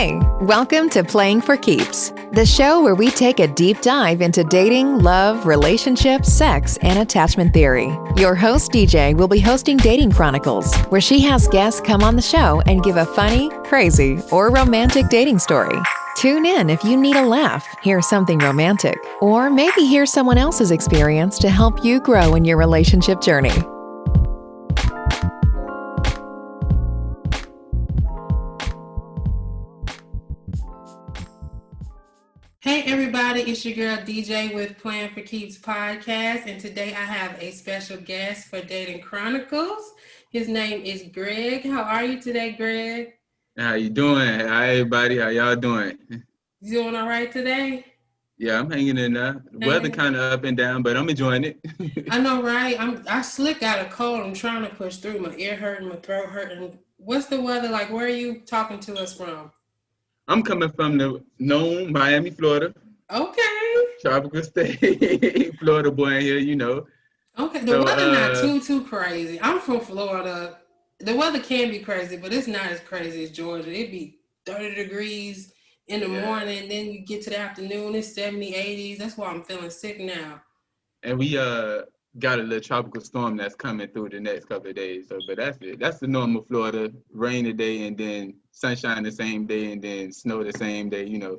Hey, welcome to Playing for Keeps, the show where we take a deep dive into dating, love, relationships, sex, and attachment theory. Your host, DJ, will be hosting Dating Chronicles, where she has guests come on the show and give a funny, crazy, or romantic dating story. Tune in if you need a laugh, hear something romantic, or maybe hear someone else's experience to help you grow in your relationship journey. Hey everybody, it's your girl DJ with Playing for Keeps podcast, and today I have a special guest for Dating Chronicles. His name is Greg. How are you today, Greg? How you doing? Hi everybody, how y'all doing? You doing all right today? Yeah, I'm hanging in there. The weather kind of up and down, but I'm enjoying it. I know, right? I slick got a cold. I'm trying to push through. My ear hurting, my throat hurting. What's the weather like? Where are you talking to us from? I'm coming from the known Miami, Florida. Okay. Tropical state. Florida boy in here, you know. Okay, the weather not too crazy. I'm from Florida. The weather can be crazy, but it's not as crazy as Georgia. It'd be 30 degrees in the morning, then you get to the afternoon, it's 70, 80s. That's why I'm feeling sick now. And we got a little tropical storm that's coming through the next couple of days. So, but that's it. That's the normal Florida. Rain today and then sunshine the same day and then snow the same day, you know.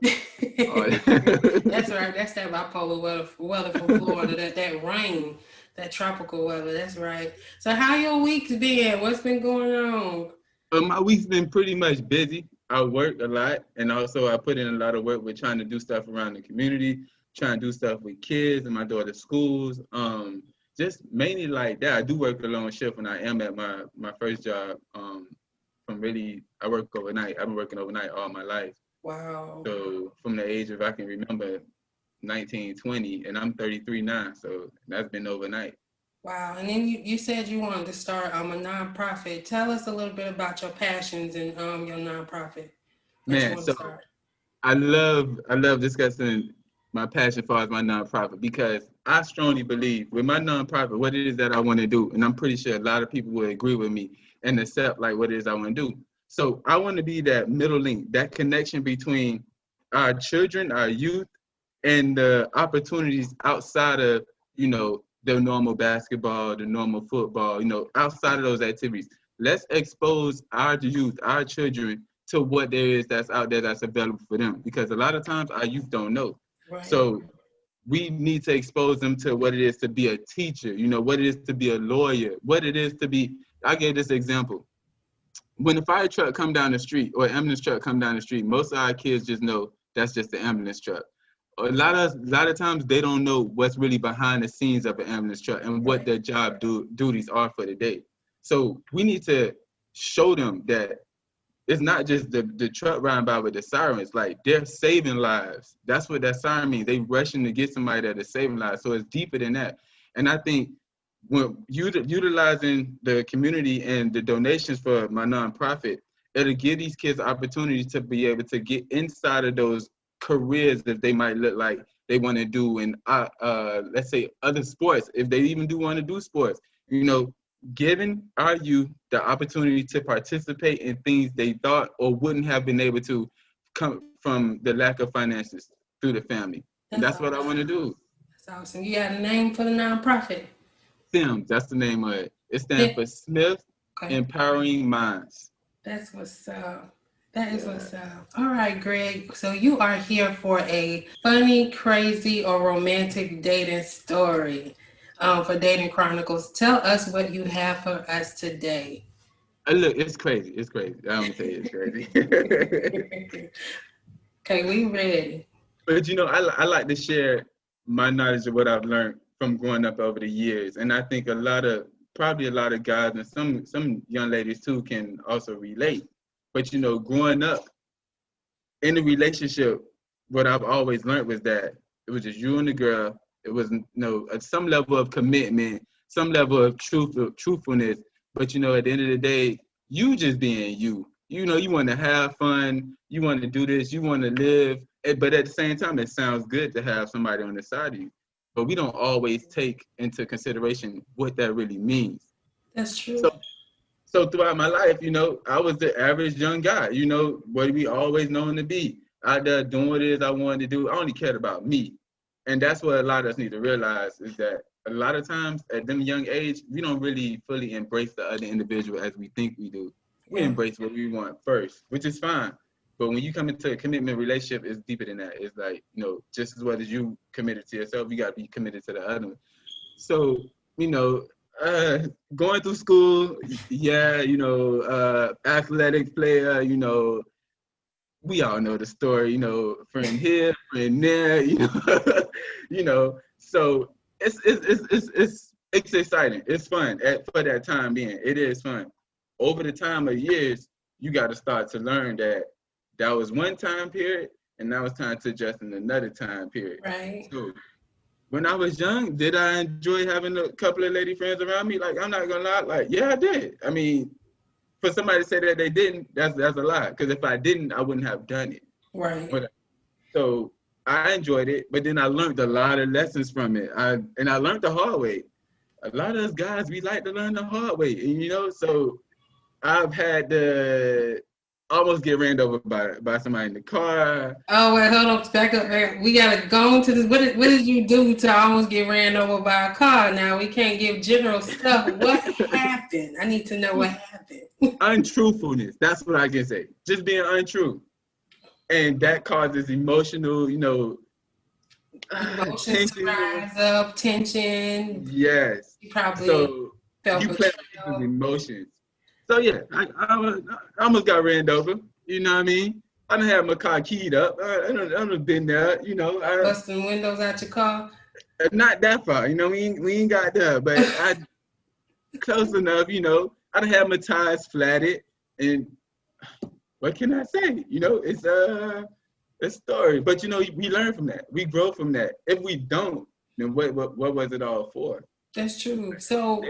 That's right. That's that bipolar weather from Florida, that rain, that tropical weather. That's right. So how your week's been? What's been going on? My week's been pretty much busy. I work a lot, and also I put in a lot of work with trying to do stuff around the community, trying to do stuff with kids and my daughter's schools. Just mainly like that. I do work a long shift when I am at my first job. I work overnight. I've been working overnight all my life. Wow. So from the age of, I can remember, 19, 20, and I'm 33 now. So that's been overnight. Wow. And then you said you wanted to start a nonprofit. Tell us a little bit about your passions and your nonprofit. Man, so I love discussing my passion as far as my nonprofit, because I strongly believe with my nonprofit what it is that I want to do, and I'm pretty sure a lot of people will agree with me and accept like what it is I want to do. So I want to be that middle link, that connection between our children, our youth, and the opportunities outside of, you know, the normal basketball, the normal football, you know, outside of those activities. Let's expose our youth, our children, to what there is that's out there that's available for them, because a lot of times our youth don't know. Right. So we need to expose them to what it is to be a teacher, you know, what it is to be a lawyer, what it is to be. I gave this example. When a fire truck come down the street or ambulance truck come down the street, most of our kids just know that's just the ambulance truck. A lot of times they don't know what's really behind the scenes of an ambulance truck and what their job duties are for the day. So we need to show them that it's not just the truck riding by with the sirens, like they're saving lives. That's what that siren means. They rushing to get somebody that is saving lives. So it's deeper than that. And I think when utilizing the community and the donations for my nonprofit, it'll give these kids opportunities to be able to get inside of those careers that they might look like they want to do in, let's say, other sports, if they even do want to do sports, you know, giving our youth the opportunity to participate in things they thought or wouldn't have been able to come from the lack of finances through the family. And that's what I want to do. That's awesome. You got a name for the nonprofit? SIMS, that's the name of it. It stands for Smith Empowering Minds. That's what's up. That is what's up. All right, Greg. So you are here for a funny, crazy, or romantic dating story for Dating Chronicles. Tell us what you have for us today. Look, it's crazy. It's crazy. I'm going to tell you it's crazy. Okay, we ready. But, you know, I like to share my knowledge of what I've learned from growing up over the years. And I think probably a lot of guys and some young ladies too can also relate. But, you know, growing up in a relationship, what I've always learned was that it was just you and the girl. It was, you know, some level of commitment, some level of truthfulness. But, you know, at the end of the day, you just being you. You know, you want to have fun. You want to do this. You want to live. But at the same time, it sounds good to have somebody on the side of you. But we don't always take into consideration what that really means. That's true. So throughout my life, I was the average young guy, what we always known to be. Out there doing what it is I wanted to do. I only cared about me. And that's what a lot of us need to realize is that a lot of times at them young age, we don't really fully embrace the other individual as we think we do. We embrace what we want first, which is fine. But when you come into a commitment relationship, it's deeper than that. It's like, just as well as you committed to yourself, you got to be committed to the other one. So, going through school, athletic player, we all know the story, friend here, friend there, so it's exciting. It's fun for that time being. It is fun. Over the time of years, you got to start to learn that was one time period, and now it's time to adjust in another time period. Right. So when I was young, did I enjoy having a couple of lady friends around me? Like, I'm not gonna lie, like, yeah, I did. I mean, for somebody to say that they didn't, that's a lie. Because if I didn't, I wouldn't have done it. Right. So I enjoyed it, but then I learned a lot of lessons from it. I learned the hard way. A lot of us guys, we like to learn the hard way, and, so I've had to almost get ran over by somebody in the car. Oh, wait, hold on, back up. We gotta go into this. What did you do to almost get ran over by a car? Now we can't give general stuff. What happened? I need to know what happened. Untruthfulness. That's what I can say. Just being untrue, and that causes emotional, Emotions to rise up, tension. Yes. You probably felt you play with emotions. So yeah, I almost got ran over. You know what I mean? I done had my car keyed up. I done been there. Busting windows out your car. Not that far. We ain't got there, but I close enough. I done had my tires flatted, and what can I say? It's a story. But we learn from that. We grow from that. If we don't, then what was it all for? That's true. So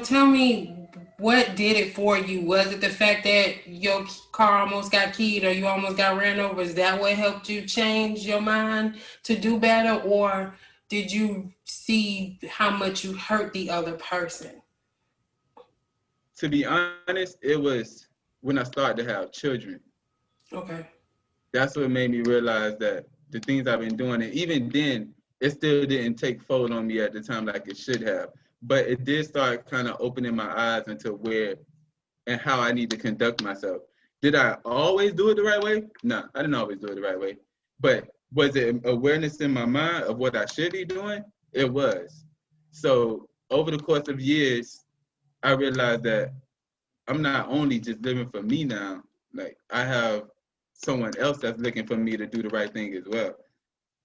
tell me, what did it for you? Was it the fact that your car almost got keyed or you almost got ran over? Is that what helped you change your mind to do better? Or did you see how much you hurt the other person? To be honest, it was when I started to have children. Okay. That's what made me realize that the things I've been doing, and even then, it still didn't take fold on me at the time like it should have. But it did start kind of opening my eyes into where and how I need to conduct myself. Did I always do it the right way? No, I didn't always do it the right way. But was it awareness in my mind of what I should be doing? It was. So over the course of years, I realized that I'm not only just living for me now, like I have someone else that's looking for me to do the right thing as well.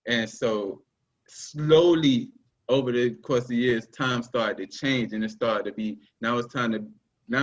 And so slowly, over the course of years, time started to change, and it started to be, now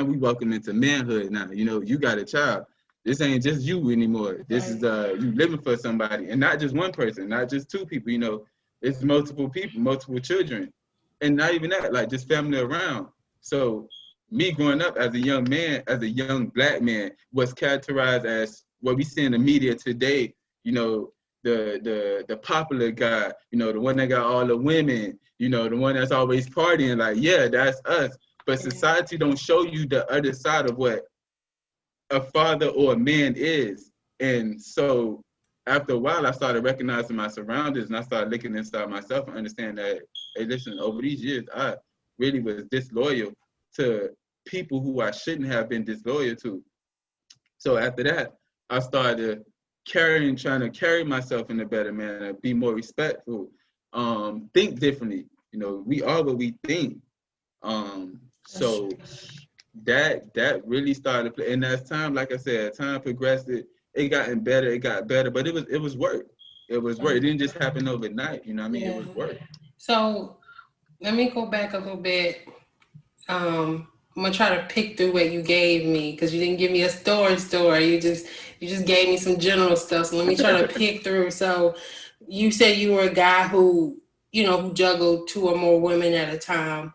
we welcome into manhood now. You got a child. This ain't just you anymore. This is you living for somebody, and not just one person, not just two people, it's multiple people, multiple children. And not even that, like just family around. So me growing up as a young man, as a young Black man, was characterized as what we see in the media today, the popular guy, the one that got all the women, the one that's always partying, like, yeah, that's us. But society don't show you the other side of what a father or a man is. And so after a while, I started recognizing my surroundings, and I started looking inside myself and understand that, hey, listen, over these years, I really was disloyal to people who I shouldn't have been disloyal to. So after that, I started trying to carry myself in a better manner, be more respectful, think differently. We are what we think. So that really started to play. And as time, like I said, time progressed, it got better, but it was work. It was work. It didn't just happen overnight, you know what I mean? It was work. So let me go back a little bit. I'm gonna try to pick through what you gave me, because you didn't give me a story. You just gave me some general stuff. So let me try to pick through. So you said you were a guy who juggled 2 or more women at a time.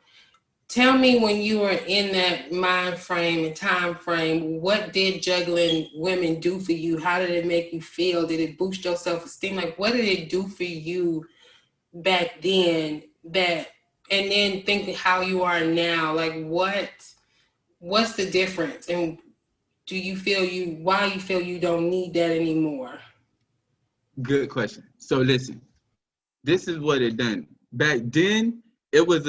Tell me, when you were in that mind frame and time frame, what did juggling women do for you? How did it make you feel? Did it boost your self-esteem? Like, what did it do for you back then, and then thinking how you are now? Like, what what's the difference? And why you feel you don't need that anymore? Good question. So listen, this is what it done. Back then, it was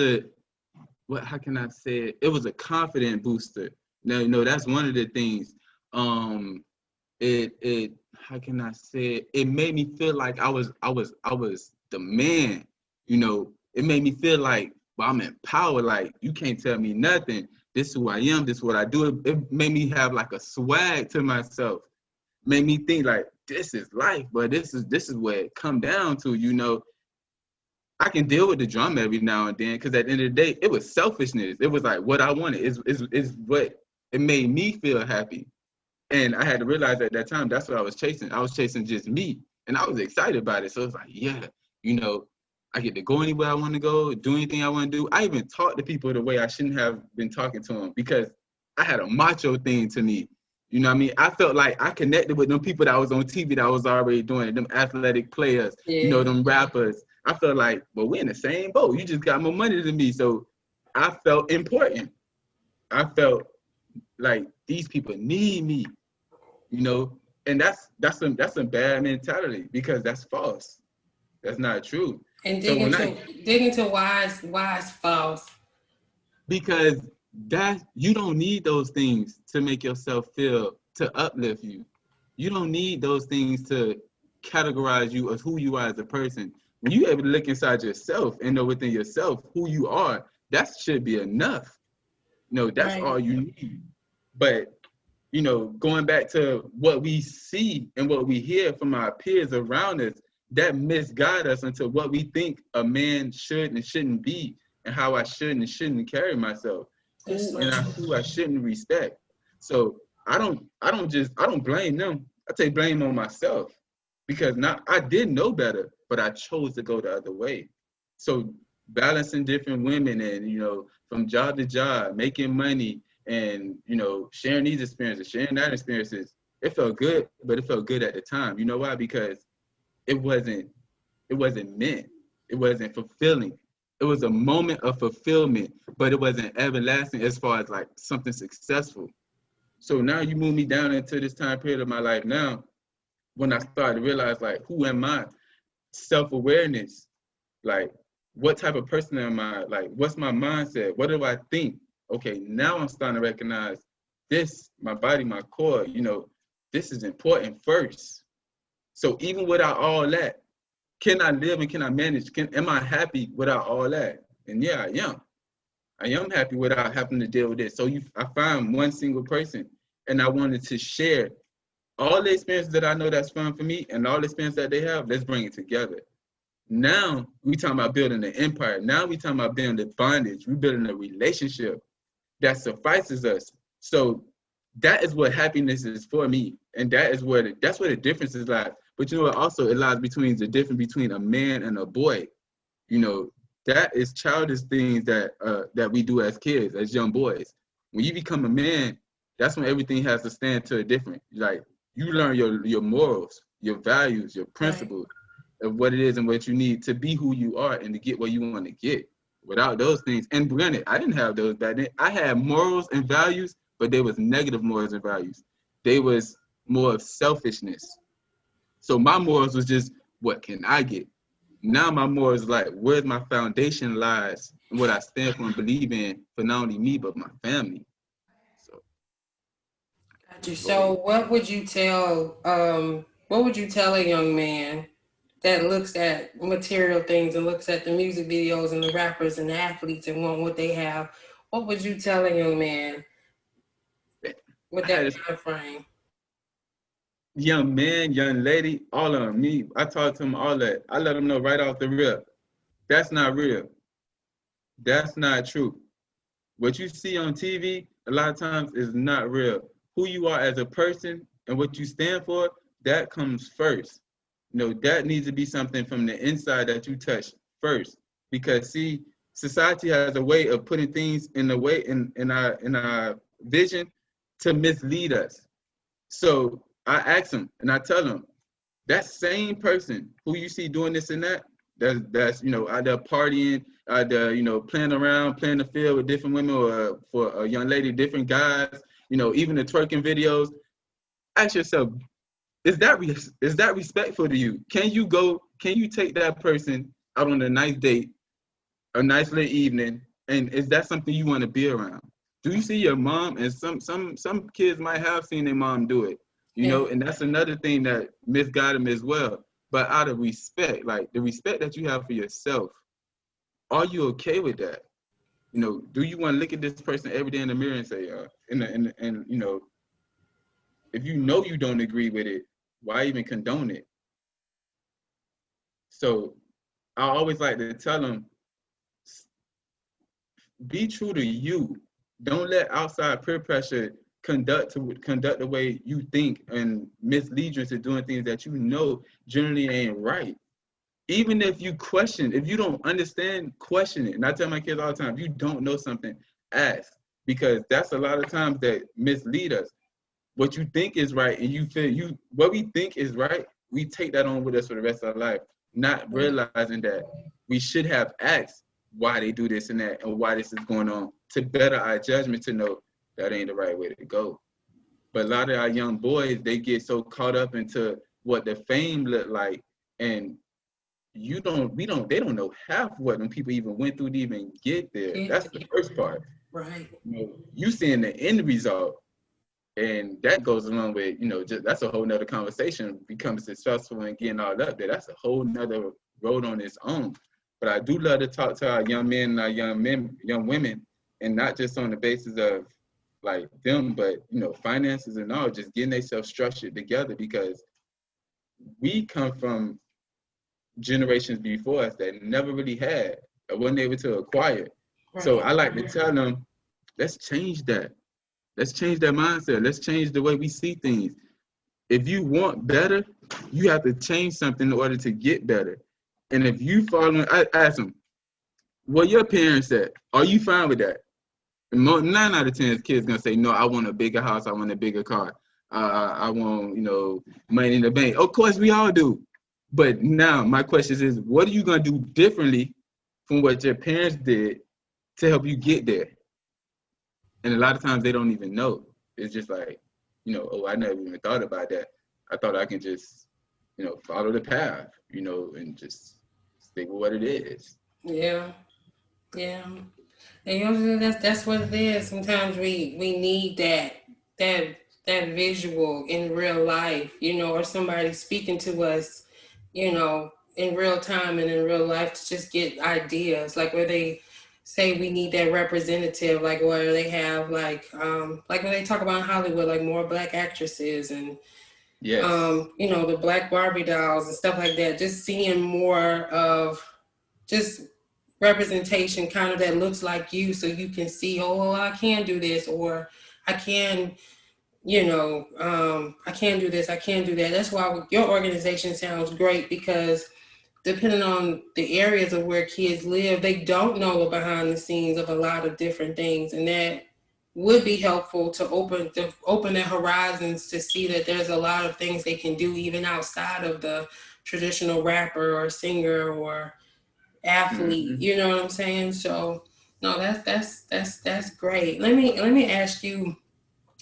how can I say it? It was a confident booster. Now, that's one of the things. How can I say it? It made me feel like I was the man. It made me feel like, well, I'm in power. Like, you can't tell me nothing. This is who I am. This is what I do. It made me have like a swag to myself. Made me think like, this is life, but this is where it come down to. I can deal with the drama every now and then, because at the end of the day, it was selfishness. It was like what I wanted is what it made me feel happy. And I had to realize at that time, that's what I was chasing. I was chasing just me. And I was excited about it. So it's like, yeah, I get to go anywhere I want to go, do anything I want to do. I even talk to people the way I shouldn't have been talking to them, because I had a macho thing to me. You know what I mean? I felt like I connected with them people that was on TV that was already doing it, them athletic players, them rappers. I felt like, well, we're in the same boat. You just got more money than me. So I felt important. I felt like these people need me, and that's some bad mentality, because that's false. That's not true. And dig into why it's false. Because you don't need those things to make yourself to uplift you. You don't need those things to categorize you as who you are as a person. When you're able to look inside yourself and know within yourself who you are, that should be enough. That's right. All you need. But, going back to what we see and what we hear from our peers around us, that misguide us into what we think a man should and shouldn't be, and how I should and shouldn't carry myself, who I shouldn't respect. So I don't blame them. I take blame on myself, because I did know better, but I chose to go the other way. So balancing different women and, from job to job, making money and, sharing these experiences, sharing that experiences, it felt good, but it felt good at the time. You know why? Because it wasn't meant. It wasn't fulfilling. It was a moment of fulfillment, but it wasn't everlasting as far as like something successful. So now you move me down into this time period of my life now, when I started to realize, like, who am I? Self-awareness. Like, what type of person am I? Like, what's my mindset? What do I think? Okay, now I'm starting to recognize this, my body, my core, this is important first. So even without all that, can I live and can I manage? Am I happy without all that? And yeah, I am. I am happy without having to deal with this. So I find one single person, and I wanted to share all the experiences that I know that's fun for me, and all the experience that they have, let's bring it together. Now we talking about building an empire. Now we talking about building the bondage. We're building a relationship that suffices us. So that is what happiness is for me. And that's where the difference is like. But also it lies between the difference between a man and a boy. That is childish things that we do as kids, as young boys. When you become a man, that's when everything has to stand to a different. Like, you learn your morals, your values, your principles, of what it is and what you need to be who you are and to get where you want to get. Without those things, and granted, I didn't have those back then. I had morals and values, but they was negative morals and values. They was more of selfishness. So my morals was just, what can I get? Now my morals is like, where's my foundation lies and what I stand for and believe in for not only me, but my family. So what would you tell a young man that looks at material things and looks at the music videos and the rappers and the athletes and want what they have? What would you tell a young man with that time frame? Young man, young lady, all of them. Me, I talk to them all that. I let them know right off the rip. That's not real. That's not true. What you see on TV a lot of times is not real. Who you are as a person and what you stand for, that comes first. That needs to be something from the inside that you touch first. Because see, society has a way of putting things in our vision to mislead us. So I ask them and I tell them, that same person who you see doing this and that's out there partying, playing around, playing the field with different women, or for a young lady, different guys, even the twerking videos. Ask yourself, is that respectful to you? Can you take that person out on a nice date, a nice little evening, and is that something you want to be around? Do you see your mom? And some kids might have seen their mom do it, and that's another thing that misguided them as well. But out of respect, like the respect that you have for yourself, are you okay with that? Do you want to look at this person every day in the mirror and say, if you don't agree with it, why even condone it? So I always like to tell them, be true to you. Don't let outside peer pressure conduct the way you think and mislead you into doing things that generally ain't right. Even if you question, if you don't understand, question it. And I tell my kids all the time, if you don't know something, ask. Because that's a lot of times that mislead us. What you think is right, and what we think is right, we take that on with us for the rest of our life, not realizing that we should have asked why they do this and that, and why this is going on, to better our judgment, to know that ain't the right way to go. But a lot of our young boys, they get so caught up into what the fame look like, and they don't know half what them people even went through to even get there. That's the first part. Right. You seeing the end result, and that goes along with, that's a whole nother conversation. Becoming successful and getting all up there, that's a whole nother road on its own. But I do love to talk to our young men and our young women, and not just on the basis of like them, but finances and all, just getting themselves structured together, because we come from generations before us that never really had or wasn't able to acquire. Right. So I like to tell them, let's change that. Let's change that mindset. Let's change the way we see things. If you want better, you have to change something in order to get better. And if you follow, I ask them, what your parents said, are you fine with that? And 9 out of 10 kids gonna say, no, I want a bigger house, I want a bigger car, I want, money in the bank. Of course, we all do. But now my question is, what are you gonna do differently from what your parents did to help you get there? And a lot of times they don't even know. It's just like, I never even thought about that. I thought I can just, follow the path, and just stick with what it is. Yeah. And that's what it is. Sometimes we need that visual in real life, or somebody speaking to us, in real time and in real life, to just get ideas, like where they say we need that representative, like where they have like when they talk about Hollywood, like more Black actresses and yes. The Black Barbie dolls and stuff like that. Just seeing more of just representation kind of that looks like you, so you can see, I can do this, or I can, I can do this, I can do that. That's why your organization sounds great, because depending on the areas of where kids live, they don't know the behind the scenes of a lot of different things, and that would be helpful to open their horizons to see that there's a lot of things they can do even outside of the traditional rapper or singer or athlete. Mm-hmm. You know what I'm saying? So no, that's great. Let me ask you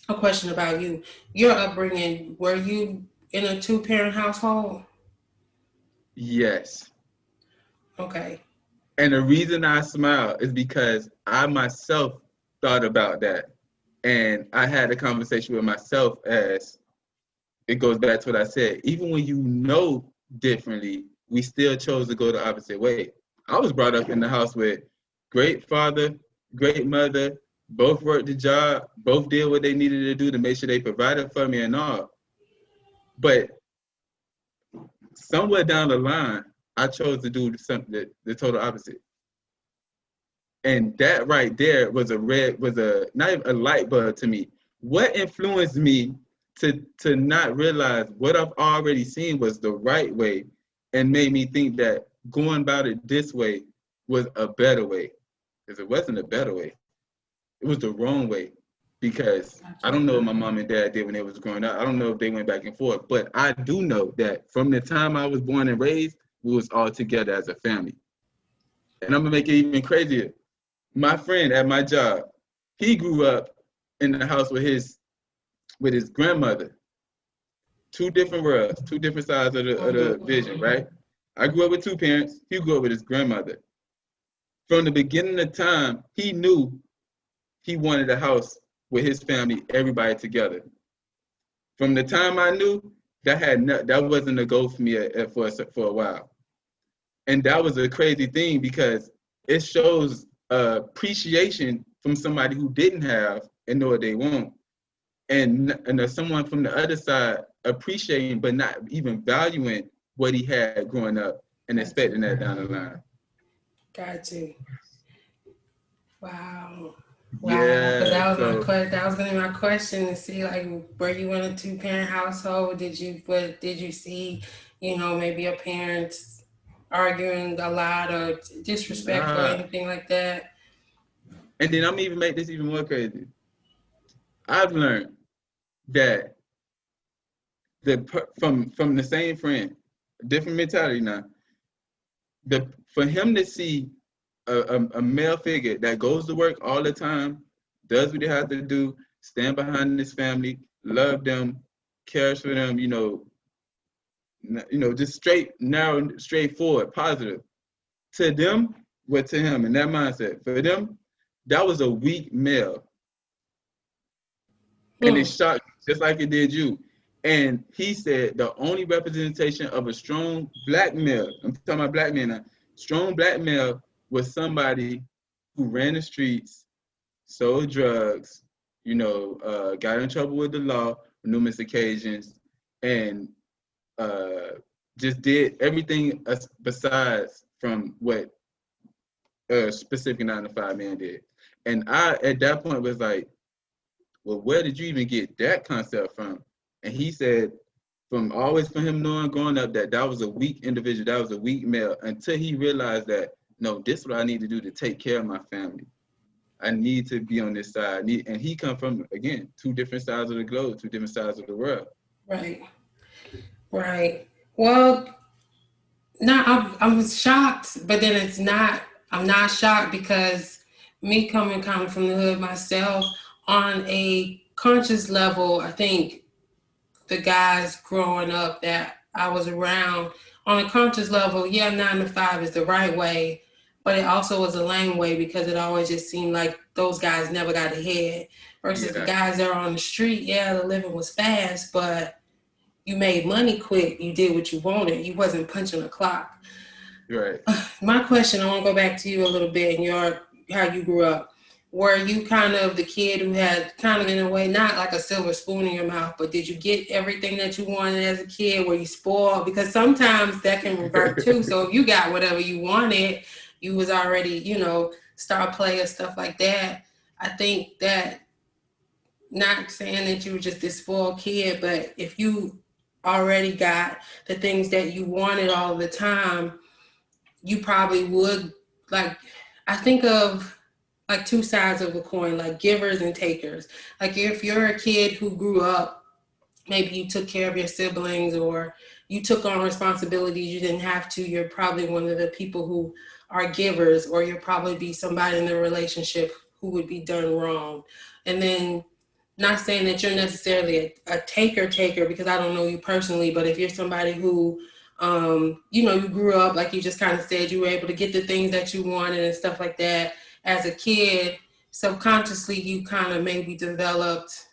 a question about you. Your upbringing, were you in a 2-parent household? Yes. Okay. And the reason I smile is because I myself thought about that. And I had a conversation with myself, as it goes back to what I said. Even when you know differently, we still chose to go the opposite way. I was brought up in the house with great father, great mother, both worked the job, both did what they needed to do to make sure they provided for me and all. But somewhere down the line, I chose to do something the total opposite. And that right there was not even a light bulb to me. What influenced me to not realize what I've already seen was the right way, and made me think that going about it this way was a better way? Because it wasn't a better way. It was the wrong way. Because I don't know what my mom and dad did when they was growing up. I don't know if they went back and forth. But I do know that from the time I was born and raised, we was all together as a family. And I'm gonna make it even crazier. My friend at my job, he grew up in the house with his grandmother. Two different worlds, two different sides of the vision, right? I grew up with two parents. He grew up with his grandmother. From the beginning of time, he knew he wanted a house with his family, everybody together. From the time I knew, that wasn't a goal for me for a while. And that was a crazy thing because it shows appreciation from somebody who didn't have and know what they want. And there's someone from the other side appreciating but not even valuing what he had growing up and expecting that down the line. Got you. Wow. Yeah. That was gonna be my question, to see like, were you in a 2-parent household? Did you see, maybe your parents arguing a lot or disrespectful or anything like that? And then I'm even make this even more crazy. I've learned that from the same friend, different mentality now. For him to see a male figure that goes to work all the time, does what he has to do, stand behind his family, love them, cares for them, just straightforward, positive. To them, to him, in that mindset, for them, that was a weak male. And it shocked, just like it did you. And he said the only representation of a strong black male, I'm talking about black men now, strong black male was somebody who ran the streets, sold drugs, got in trouble with the law on numerous occasions, and just did everything besides from what a specific 9-to-5 man did. And I, at that point, was like, well, where did you even get that concept from? And he said, from him knowing growing up that was a weak individual, that was a weak male, until he realized that, no, this is what I need to do to take care of my family. I need to be on this side. And he come from, again, two different sides of the globe, two different sides of the world. Right. Well, I'm shocked, but then I'm not shocked because me coming kind of from the hood myself, on a conscious level, I think the guys growing up that I was around, on a conscious level, 9-to-5 is the right way, but it also was a lame way because it always just seemed like those guys never got ahead versus the guys that are on the street. The living was fast, but you made money quick. You did what you wanted. You wasn't punching a clock. Right. My question, I want to go back to you a little bit and how you grew up. Were you kind of the kid who had kind of, in a way, not like a silver spoon in your mouth, but did you get everything that you wanted as a kid? Were you spoiled? Because sometimes that can revert too. So if you got whatever you wanted, you was already, star player, stuff like that. I think that, not saying that you were just this spoiled kid, but if you already got the things that you wanted all the time, you probably would, like, I think of like two sides of a coin, like givers and takers. Like if you're a kid who grew up, maybe you took care of your siblings or you took on responsibilities you didn't have to, you're probably one of the people who are givers, or you'll probably be somebody in the relationship who would be done wrong. And then, not saying that you're necessarily a taker, because I don't know you personally, but if you're somebody who, you grew up, like you just kind of said, you were able to get the things that you wanted and stuff like that. As a kid, subconsciously, you kind of maybe developed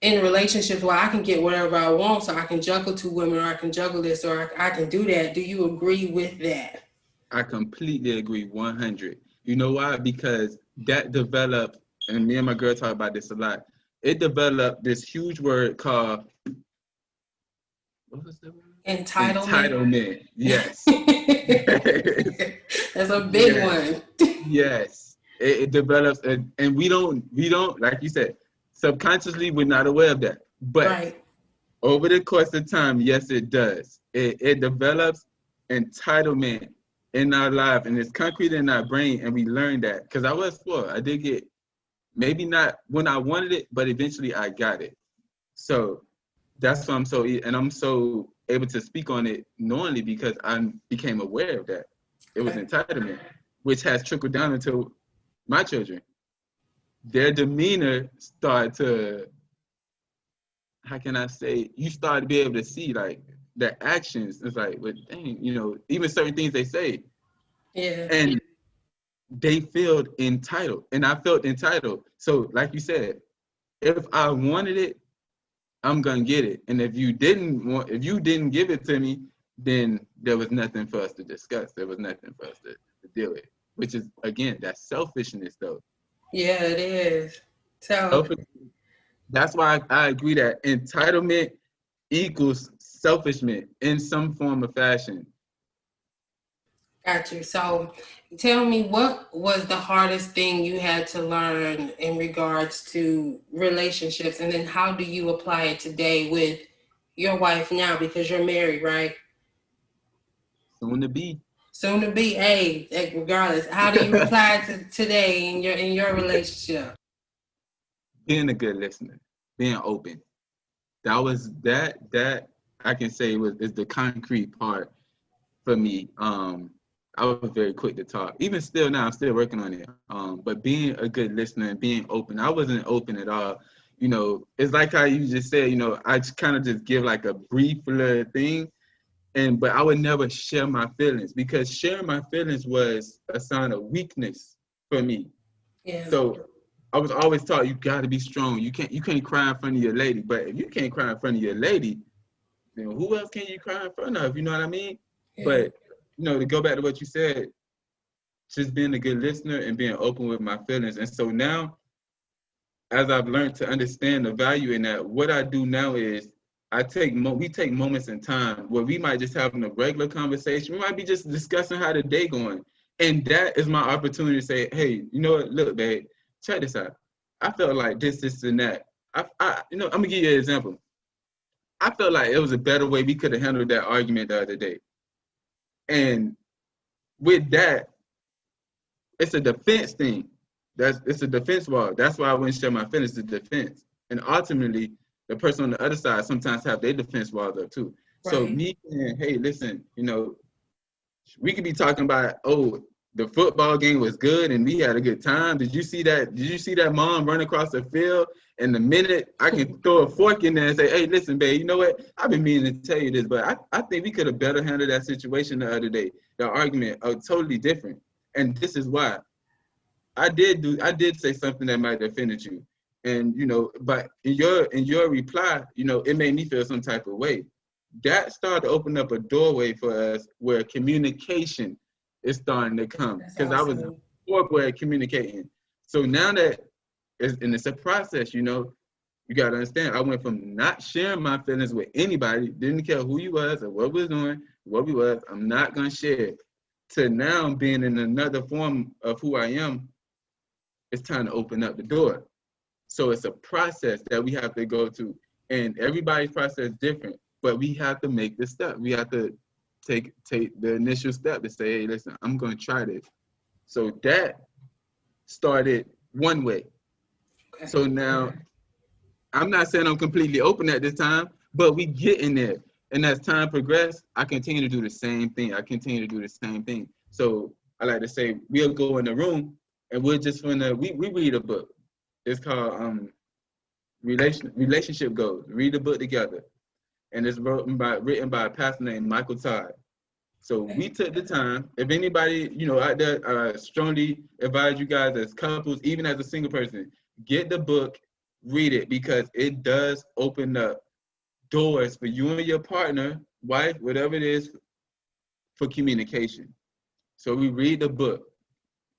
in relationships where I can get whatever I want, so I can juggle 2 women, or I can juggle this, or I can do that. Do you agree with that? I completely agree, 100. You know why? Because that developed, and me and my girl talk about this a lot, it developed this huge word called, what was that word? Entitlement. Yes. That's a big one. Yes. It develops, and we don't, like you said, subconsciously, we're not aware of that. But over the course of time, yes, it does. It develops entitlement in our life, and it's concrete in our brain, and we learn that. Because I was spoiled. I did get, maybe not when I wanted it, but eventually I got it. So that's why I'm so able to speak on it knowingly, because I became aware of that. It was entitlement, which has trickled down into my children. Their demeanor started to, how can I say, you start to be able to see like their actions. It's like, well, dang, you know, even certain things they say. Yeah. And they felt entitled. And I felt entitled. So like you said, if I wanted it, I'm gonna get it. And if you didn't give it to me, then there was nothing for us to discuss. There was nothing for us to deal with. Which is, again, that's selfishness though. Yeah, it is. So That's why I agree that entitlement equals selfishness in some form of fashion. got you. So tell me, what was the hardest thing you had to learn in regards to relationships, and then how do you apply it today with your wife now, because you're married, right? Soon to be. Soon to be. Hey, regardless, how do you apply it to today in your relationship? Being a good listener, being open. That I can say is the concrete part for me. I was very quick to talk. Even still now, I'm still working on it. But being a good listener and being open, I wasn't open at all. You know, it's like how you just said, you know, I kind of just give like a brief little thing. But I would never share my feelings, because sharing my feelings was a sign of weakness for me. Yeah. So I was always taught, you got to be strong. You can't cry in front of your lady. But if you can't cry in front of your lady, then who else can you cry in front of? You know what I mean? Yeah. But, you know, to go back to what you said, just being a good listener and being open with my feelings. And so now, as I've learned to understand the value in that, what I do now is we take moments in time where we might just having a regular conversation. We might be just discussing how the day going. And that is my opportunity to say, hey, you know what, look, babe, check this out. I felt like this, and that. You know, I'm gonna give you an example. I felt like it was a better way we could have handled that argument the other day. And with that, it's a defense thing. It's a defense wall. That's why I wouldn't share my feelings, the defense. And ultimately, the person on the other side sometimes have their defense walls up too. Right. So me saying, hey, listen, you know, we could be talking about, oh, the football game was good and we had a good time. Did you see that mom run across the field? And the minute I can throw a fork in there and say, hey, listen, babe, you know what? I've been meaning to tell you this, but I think we could have better handled that situation the other day. The argument are totally different. And this is why. I did say something that might have offended you. And, you know, but in your reply, you know, it made me feel some type of way. That started to open up a doorway for us where communication is starting to come. Because awesome. I was horrible at communicating. So now that it's a process, you know, you got to understand, I went from not sharing my feelings with anybody, didn't care who you was or what we was doing, what we was, I'm not going to share it, to now being in another form of who I am. It's time to open up the door. So it's a process that we have to go to. And everybody's process is different, but we have to make the step. We have to take the initial step to say, hey, listen, I'm going to try this. So that started one way. Okay. So now, I'm not saying I'm completely open at this time, but we get in there. And as time progresses, I continue to do the same thing. So I like to say, we'll go in the room and we're just we read a book. It's called Relationship Goals. Read the book together. And it's written by a pastor named Michael Todd. So we took the time. If anybody, you know, out there, strongly advise you guys as couples, even as a single person, get the book, read it, because it does open up doors for you and your partner, wife, whatever it is, for communication. So we read the book.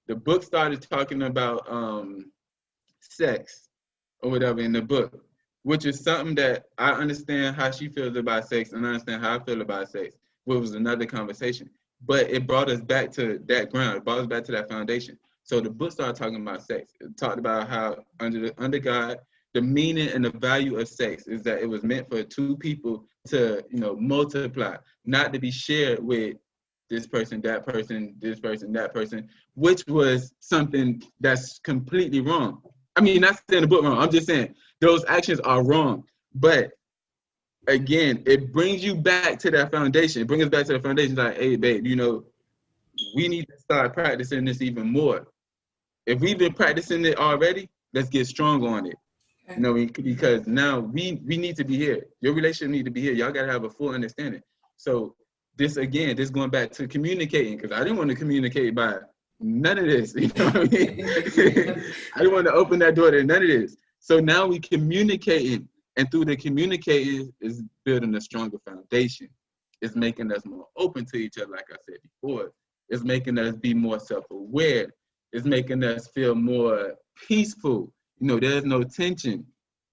The book started talking about sex or whatever in the book, which is something that I understand how she feels about sex and I understand how I feel about sex, which was another conversation. But it brought us back to that ground. It brought us back to that foundation. So the book started talking about sex. It talked about how under God, the meaning and the value of sex is that it was meant for two people to, you know, multiply, not to be shared with this person, that person, this person, that person, which was something that's completely wrong. I mean, not saying the book wrong. I'm just saying those actions are wrong. But again, it brings you back to that foundation. It brings us back to the foundation like, hey, babe, you know, we need to start practicing this even more. If we've been practicing it already, let's get strong on it. You know, because now we need to be here. Your relationship need to be here. Y'all gotta have a full understanding. So this going back to communicating, because I didn't want to communicate by none of this. You know what I mean? I didn't want to open that door to none of this. So now we communicating, and through the communicating is building a stronger foundation. It's making us more open to each other, like I said before. It's making us be more self-aware. It's making us feel more peaceful. You know, there's no tension.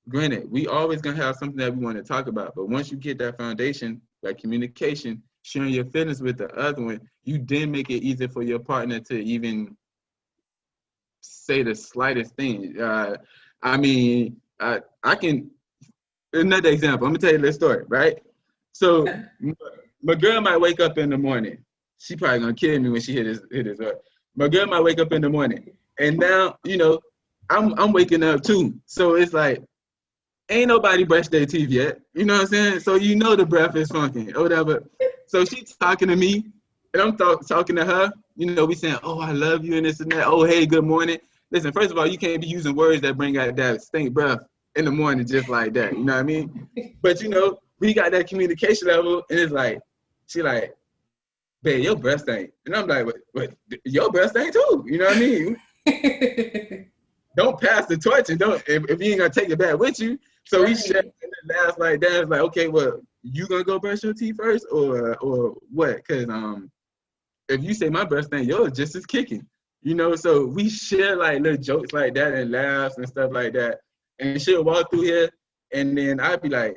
Granted, we always gonna have something that we want to talk about, but once you get that foundation, like communication, sharing your feelings with the other one, you then make it easier for your partner to even say the slightest thing. I can, another example, I'm gonna tell you this story, right? So my girl might wake up in the morning. She probably gonna kill me when she hit his heart. My girl might wake up in the morning, and now, you know, I'm waking up too. So it's like, ain't nobody brushed their teeth yet. You know what I'm saying? So you know the breath is funky or whatever. So she's talking to me, and I'm talking to her. You know, we saying, oh, I love you and this and that. Oh, hey, good morning. Listen, first of all, you can't be using words that bring out that stink breath in the morning just like that. You know what I mean? But, you know, we got that communication level, and it's like, she like, babe, your breath stink. And I'm like, what, your breath stink too. You know what I mean? Don't pass the torch, and don't, if you ain't gonna take it back with you. So we shared, and then last like that, it's like, okay, well, you gonna go brush your teeth first, or what? Cause if you say my breath stink, yours just is kicking. You know, so we share like little jokes like that and laughs and stuff like that. And she'll walk through here, and then I'd be like,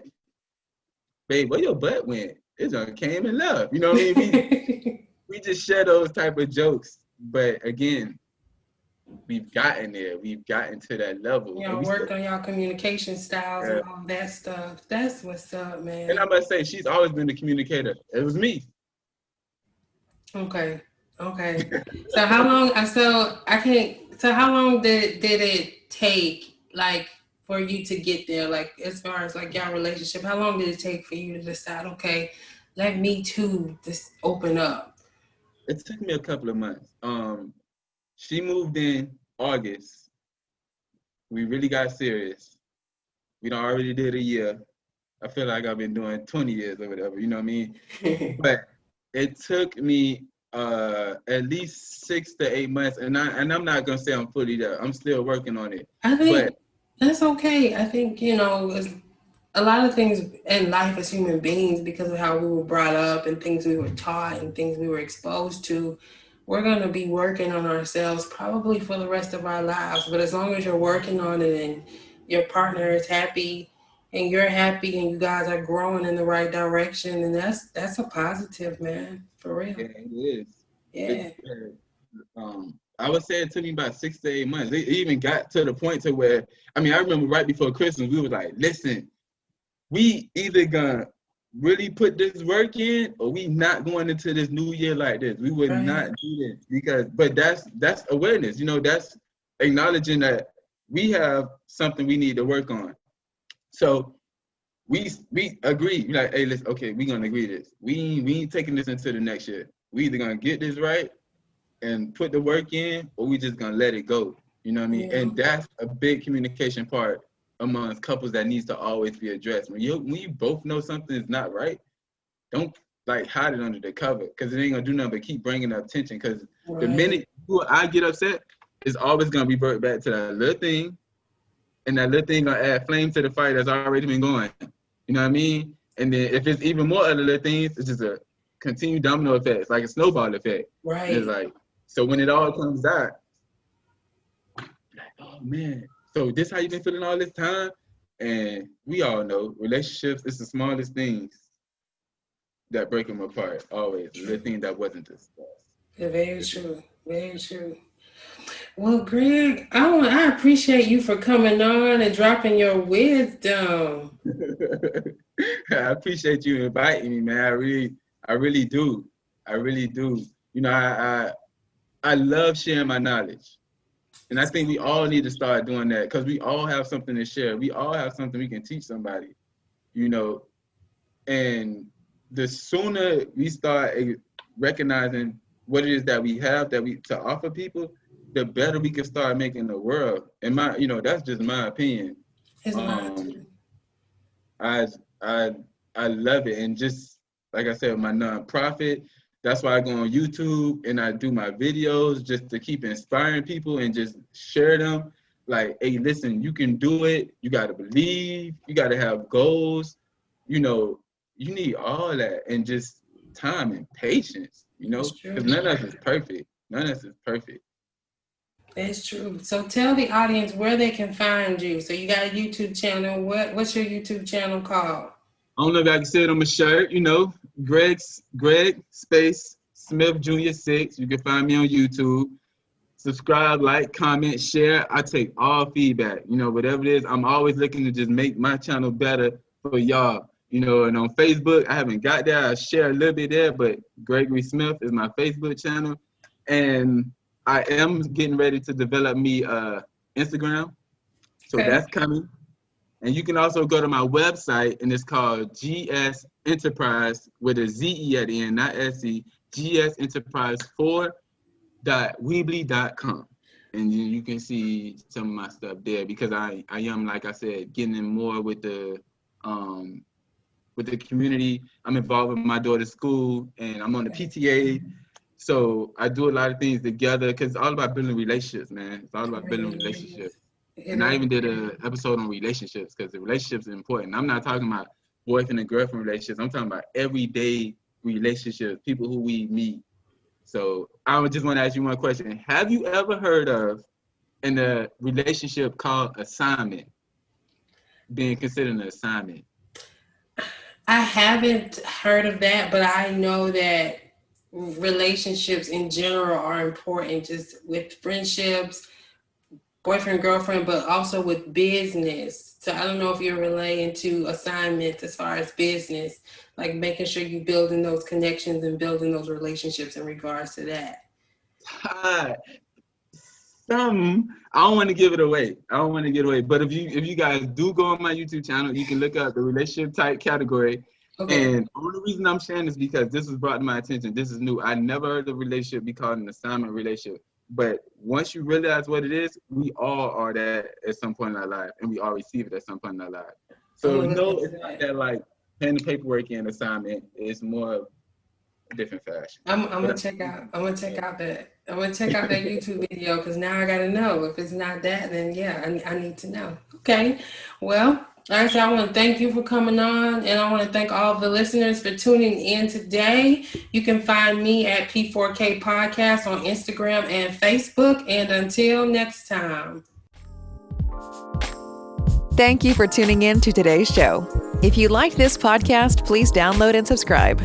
babe, where your butt went? It just came and left. You know what I mean? We just share those type of jokes. But again, we've gotten there. We've gotten to that level. Y'all worked on y'all communication styles and all that stuff. That's what's up, man. And I must say, she's always been the communicator. It was me. Okay. So how long? How long did it take, like, for you to get there? Like, as far as like y'all relationship, how long did it take for you to decide? Okay, let me too just open up. It took me a couple of months. She moved in August. We really got serious. We done already did a year. I feel like I've been doing 20 years or whatever, you know what I mean? But it took me at least 6 to 8 months, and I'm not gonna say I'm fully there. I'm still working on it. I think that's okay. I think, you know, a lot of things in life as human beings, because of how we were brought up and things we were taught and things we were exposed to, we're going to be working on ourselves probably for the rest of our lives. But as long as you're working on it and your partner is happy and you're happy and you guys are growing in the right direction, and that's a positive, man, for real. Yeah, it is. Yeah. I would say it took me about 6 to 8 months. It even got to the point to where, I remember right before Christmas, we were like, listen, we either gonna really put this work in, or we not going into this new year like this. We would not do this but that's awareness. You know, that's acknowledging that we have something we need to work on. So we agree, like, hey, listen, okay, we gonna agree this. We ain't taking this into the next year. We either gonna get this right and put the work in, or we just gonna let it go. You know what I mean? Yeah. And that's a big communication part amongst couples that needs to always be addressed. When you both know something is not right, don't like hide it under the cover, because it ain't gonna do nothing but keep bringing up tension. Because the minute I get upset, it's always gonna revert back to that little thing, and that little thing gonna add flame to the fire that's already been going. You know what I mean? And then if it's even more other little things, it's just a continued domino effect. It's like a snowball effect. Right. And it's like, so when it all comes out, like, oh man, so this how you been feeling all this time? And we all know relationships, it's the smallest things that break them apart, always. The thing that wasn't discussed. Very true. Very true. Well, Greg, I appreciate you for coming on and dropping your wisdom. I appreciate you inviting me, man. I really do. You know, I love sharing my knowledge. And I think we all need to start doing that, because we all have something to share. We all have something we can teach somebody, you know. And the sooner we start recognizing what it is that we have to offer people, the better we can start making the world. And that's just my opinion. It's mine too. I love it. And just like I said, my nonprofit, that's why I go on YouTube and I do my videos just to keep inspiring people and just share them. Like, hey, listen, you can do it. You got to believe. You got to have goals. You need all that, and just time and patience, because none of us is perfect. None of us is perfect. That's true. So tell the audience where they can find you. So you got a YouTube channel. What's your YouTube channel called? I don't know if I can say it on my shirt, Greg space Smith Jr. 6. You can find me on YouTube. Subscribe, like, comment, share. I take all feedback, whatever it is. I'm always looking to just make my channel better for y'all, and on Facebook, I haven't got there. I share a little bit there, but Gregory Smith is my Facebook channel. And I am getting ready to develop me Instagram. So that's coming. And you can also go to my website, and it's called GS Enterprise with a ZE at the end, not SE, GS Enterprise 4.weebly.com. And you can see some of my stuff there, because I am, like I said, getting in more with the community. I'm involved with my daughter's school, and I'm on the PTA. So I do a lot of things together, because it's all about building relationships, man. It's all about building relationships. And I even did an episode on relationships, because the relationships are important. I'm not talking about boyfriend and girlfriend relationships. I'm talking about everyday relationships, people who we meet. So I would just want to ask you one question. Have you ever heard of a relationship called assignment, being considered an assignment? I haven't heard of that, but I know that relationships in general are important, just with friendships, boyfriend, girlfriend, but also with business. So I don't know if you're relating to assignments as far as business, like making sure you're building those connections and building those relationships in regards to that. I don't want to give it away. But if you guys do go on my YouTube channel, you can look up the relationship type category. Okay. And the only reason I'm sharing is because this was brought to my attention. This is new. I never heard of a relationship be called an assignment relationship. But once you realize what it is, we all are that at some point in our life, and we all receive it at some point in our life. So it's not that like pen the paperwork in assignment. It's more a different fashion. I'm gonna check out that YouTube video, because now I gotta know. If it's not that, then yeah, I need to know. Okay, well. Like I said, I want to thank you for coming on, and I want to thank all of the listeners for tuning in today. You can find me at P4K Podcast on Instagram and Facebook. And until next time. Thank you for tuning in to today's show. If you liked this podcast, please download and subscribe.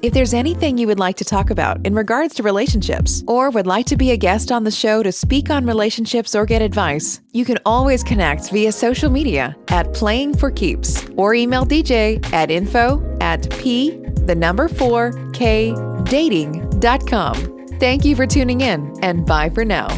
If there's anything you would like to talk about in regards to relationships, or would like to be a guest on the show to speak on relationships or get advice, you can always connect via social media at Playing for Keeps, or email DJ at info@p4kdating.com. Thank you for tuning in, and bye for now.